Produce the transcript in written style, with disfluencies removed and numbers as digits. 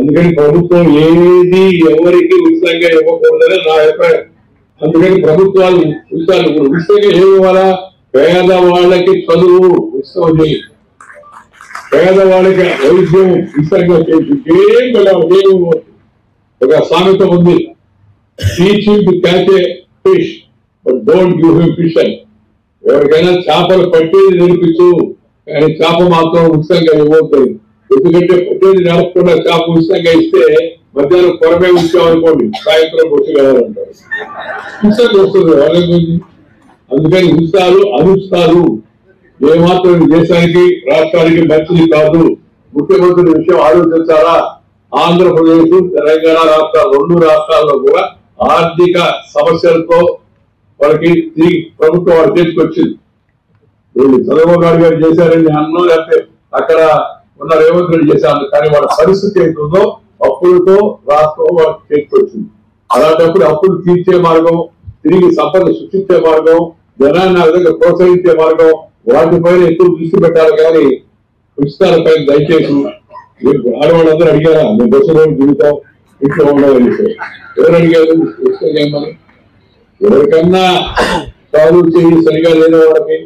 అందుకని ప్రభుత్వం ఏది ఎవరికి ఉచితంగా ఇవ్వకూడదని నా అభిప్రాయం. అందుకని ప్రభుత్వాలు ఉచితంగా ఏమి ఇవ్వాలా? పేదవాళ్ళకి చదువు ఉచితం చేయి, పేదవాళ్ళకి వైద్యం ఉచితంగా చేసి, ఏం పిల్లలు ఒక సామెత ఉంది, teach him to catch A fish but don't give him fish అని. ఎవరికైనా చేపలు పట్టేది నేర్పించు, కానీ చేప మాత్రం ఉచితంగా ఇవ్వద్దు. ఎందుకంటే పట్టేది నడపకుండా చేప ఉచితంగా ఇస్తే మధ్యాహ్నం కొరమే ఇచ్చామనుకోండి, సాయంత్రం వచ్చి కావాలంటారు, ఉచితంగా వస్తుంది వాళ్ళకి. అందుకని ఉచితాలు అనుచితాలు ఏమాత్రం దేశానికి రాష్ట్రానికి మంచిది కాదు. ముఖ్యమంత్రి విషయం ఆలోచించాలా. ఆంధ్రప్రదేశ్ తెలంగాణ రాష్ట్రాలు 2 రాష్ట్రాల్లో కూడా ఆర్థిక సమస్యలతో వాళ్ళకి ప్రభుత్వం వాడు తీసుకొచ్చింది. చంద్రబాబు నాయుడు గారు చేశారని అన్నం, లేకపోతే అక్కడ ఉన్న రేవంత్ రెడ్డి చేశారు. కానీ వాళ్ళ పరిస్థితి ఏంటుందో అప్పులతో రాష్ట్రం వాళ్ళకి చేసుకొచ్చింది. అలాంటప్పుడు అప్పులు తీర్చే మార్గం, తిరిగి సంపద సృష్టించే మార్గం, జనాన్ని ఆ విధంగా ప్రోత్సహించే మార్గం, వాటిపైన ఎక్కువ దృష్టి పెట్టాలి. కానీ ఉచితాలపైన దయచేసి ఆడవాళ్ళందరూ అడిగారా మేము బస్సులో జీవితం ఇంట్లో ఉండాలని? ఎవరు అడిగారు? ఉచితంగా ఏమని? ఎవరికన్నా చదువు చేయి సరిగా లేని వాళ్ళకి